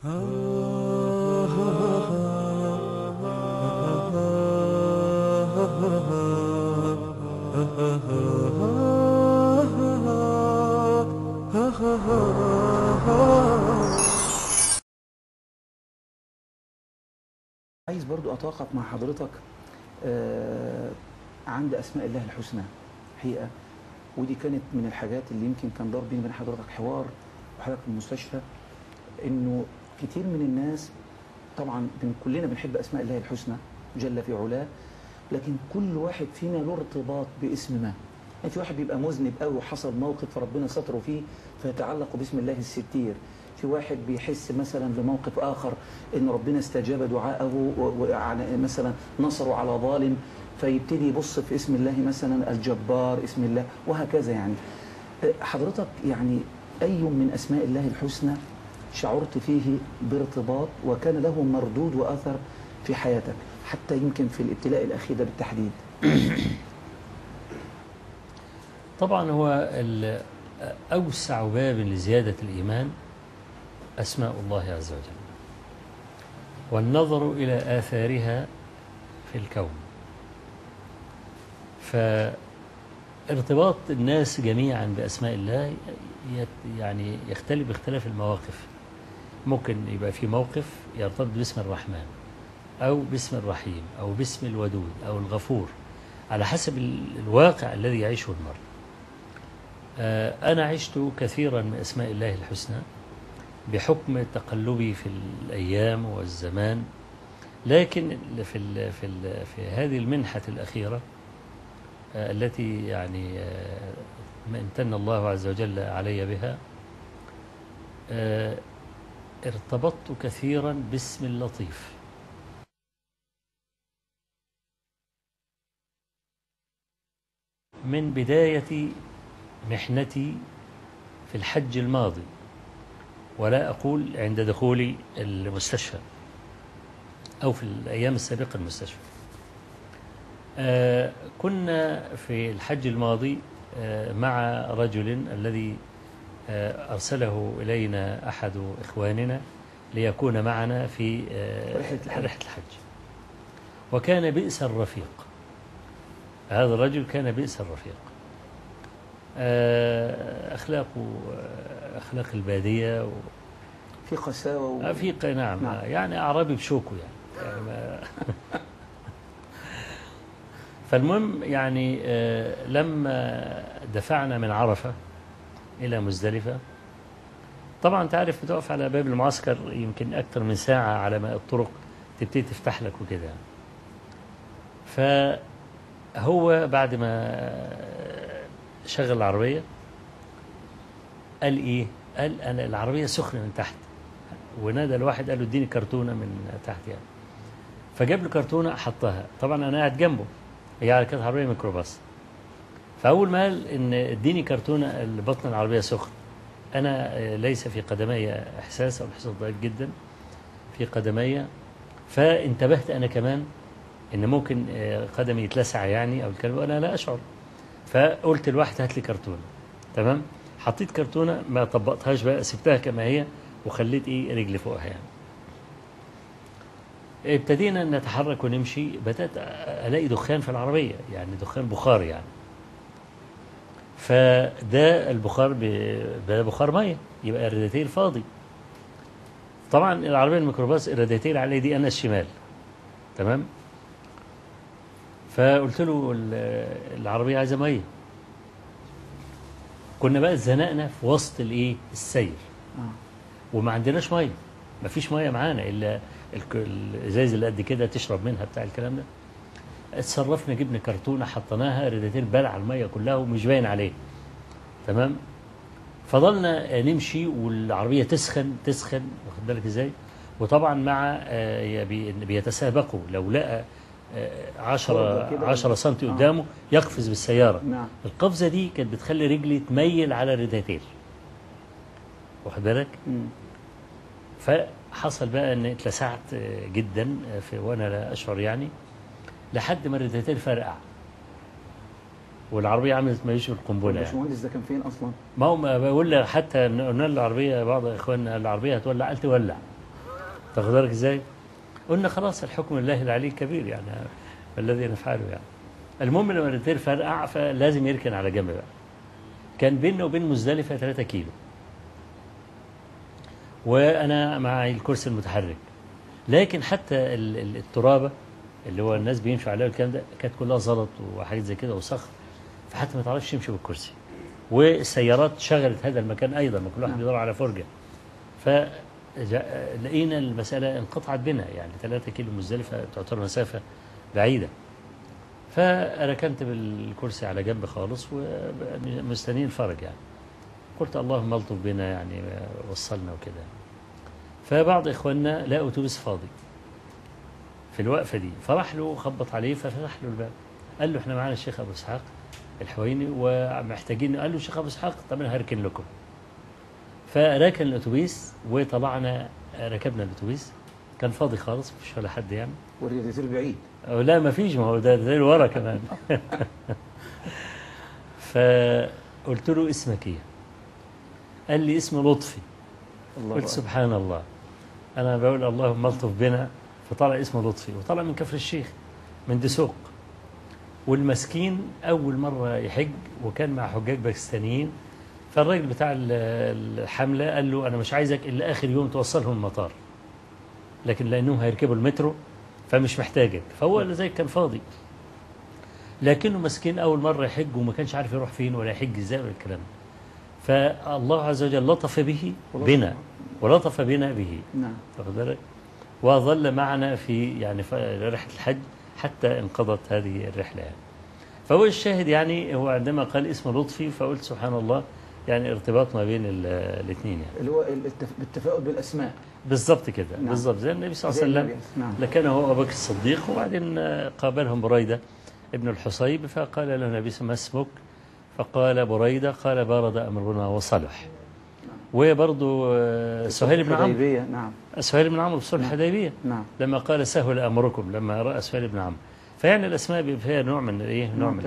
عايز برضو أتوقف مع حضرتك عند أسماء الله الحسنى حقيقة، ودي كانت من الحاجات اللي يمكن كان دار بيني وبين حضرتك حوار وحضرتك في المستشفى، إنه كتير من الناس طبعا كلنا بنحب أسماء الله الحسنى جل في علاه، لكن كل واحد فينا له ارتباط باسم ما. يعني في واحد بيبقى مذنب قوي وحصل موقف فربنا ستره فيه فيتعلق باسم الله الستير، في واحد بيحس مثلا بموقف آخر إن ربنا استجاب دعاءه مثلا نصره على ظالم فيبتدي يبص في اسم الله مثلا الجبار، اسم الله، وهكذا. يعني حضرتك يعني أي من أسماء الله الحسنى شعرت فيه بارتباط وكان له مردود وأثر في حياتك، حتى يمكن في الابتلاء الأخير ده بالتحديد؟ طبعا هو أوسع باب لزيادة الإيمان أسماء الله عز وجل، والنظر إلى آثارها في الكون. فارتباط الناس جميعا بأسماء الله يعني يختلف باختلاف المواقف. ممكن يبقى في موقف يرتبط باسم الرحمن أو باسم الرحيم أو باسم الودود أو الغفور على حسب الواقع الذي يعيشه المرء. أنا عشت كثيرا من أسماء الله الحسنى بحكم تقلبي في الأيام والزمان، لكن في هذه المنحة الأخيرة التي يعني امتن الله عز وجل علي بها، ارتبطت كثيرا باسم اللطيف. من بداية محنتي في الحج الماضي، ولا أقول عند دخولي المستشفى أو في الأيام السابقة المستشفى. كنا في الحج الماضي مع رجل الذي أرسله إلينا أحد إخواننا ليكون معنا في رحلة الحج، وكان بئس الرفيق. هذا الرجل كان بئس الرفيق، أخلاق البادية في قساوة نعم. يعني أعرابي بشوكه يعني فالمهم يعني لما دفعنا من عرفة إلى مزدلفة، طبعا تعرف بتقف على باب المعسكر يمكن أكثر من ساعة على ما الطرق تبتدي تفتح لك وكده. فهو بعد ما شغل العربية قال إيه؟ قال أنا العربية سخنة من تحت، ونادى الواحد قال له اديني كرتونة من تحت يعني. فجاب له كرتونة حطها، طبعا أنا قاعد جنبه، هي كانت عربية ميكروباص. فأول ما قال إن اديني كرتونة بطن العربية سخن، أنا ليس في قدمي إحساس أو إحساس ضعيف جدا في قدمي، فانتبهت أنا كمان إن ممكن قدمي يتلسع يعني أو الكلام، وأنا لا أشعر. فقلت الواحد هات لي كرتونة، تمام. حطيت كرتونة ما طبقتهاش بقى، سبتها كما هي وخليت رجلي فوقها يعني. ابتدينا نتحرك ونمشي، بدأت ألاقي دخان في العربية، يعني دخان بخار يعني. فده البخار بخار مية، يبقى الراديتير فاضي. طبعا العربية الميكروباص الراديتير عليه دي أنا الشمال، تمام. فقلت له العربية عايزة مية. كنا بقى اتزنقنا في وسط السير وما عندناش مية، ما فيش مية معانا إلا الازاز اللي قد كده تشرب منها بتاع الكلام ده. اتصرفنا جبنا كرتونه حطيناها، ريداتير بلع الميه كلها ومش باين عليه، تمام. فضلنا نمشي والعربيه تسخن واخد بالك ازاي. وطبعا مع بيتسابقوا، لو لقى 10 سم قدامه يقفز بالسياره. نعم. القفزه دي كانت بتخلي رجلي تميل على الريداتير، واخد بالك. فحصل بقى ان اتلسعت جدا وانا لا اشعر يعني، لحد ما الريداتير فرقع والعربيه عملت ما يشبه القنبله. يعني الباشمهندس ده كان فين اصلا؟ ما هو بقول لك، حتى قلنا للعربيه بعض اخواننا العربيه هتولع، قال تولع. تاخد بالك ازاي؟ قلنا خلاص الحكم لله العلي كبير يعني، فالذي نفعله يعني. المهم لما الريتير فرقع فلازم يركن على جنب بقى. كان بيننا وبين مزدلفة 3 كيلو، وأنا معي الكرسي المتحرك، لكن حتى الترابة اللي هو الناس بيمشوا عليها الكلام ده كانت كلها زلط وحاجات زي كده وصخر، فحتى ما تعرفش تمشي بالكرسي. والسيارات شغلت هذا المكان أيضا، كل واحد بيدور على فرجة. فلقينا المسألة انقطعت بنا، يعني 3 كيلو مزدلفة تعتبر مسافة بعيدة. فركنت بالكرسي على جنب خالص ومستنيين الفرج يعني. قلت اللهم الطف بنا يعني، وصلنا وكده. فبعض إخواننا لقوا أتوبيس فاضي في الوقفة دي، فراح له خبط عليه ففتح له الباب، قال له احنا معانا الشيخ أبو إسحاق الحويني ومحتاجين. قال له الشيخ أبو إسحاق طب أنا هركن لكم. فركن الأتوبيس وطلعنا، ركبنا الأتوبيس، كان فاضي خالص مفيش ولا حد يعني. والريتير بعيد؟ لا ما فيش، ما هو ده ورا كمان. فقلت له اسمك ايه؟ قال لي اسمي لطفي. قلت سبحان الله، انا بقول اللهم الطف بنا، فطلع اسمه لطفي، وطلع من كفر الشيخ من دسوق. والمسكين اول مره يحج، وكان مع حجاج باكستانيين. فالراجل بتاع الحمله قال له انا مش عايزك الا اخر يوم توصلهم المطار، لكن لانهم هيركبوا المترو فمش محتاجك. فهو اللي زي كان فاضي، لكنه مسكين أول مرة يحج وما كانش عارف يروح فين ولا يحج ازاي ولا الكلام. فالله عز وجل لطف به بنا ولطف بنا به. نعم. واخد بالك؟ وظل معنا في يعني رحلة الحج حتى انقضت هذه الرحلة يعني. فهو الشاهد يعني، هو عندما قال اسم لطفي فقلت سبحان الله، يعني ارتباط ما بين الاثنين يعني، اللي هو بالتفاؤل بالأسماء. بالضبط كده. نعم. بالضبط زي النبي صلى الله عليه وسلم. نعم. لكن هو أبو بكر الصديق، وبعدين قابلهم بريدة ابن الحصيب، فقال له النبي صلى الله عليه وسلم ما اسمك؟ فقال بريدة. قال بارد أمرنا وصلح. وبرضه سهيل بن عمرو. نعم. سهيل بن عمرو في صلح الحديبية. نعم. لما قال سهل أمركم، لما رأى سهيل بن عمرو. فيعني الأسماء فيها نوع من إيه؟ نوع من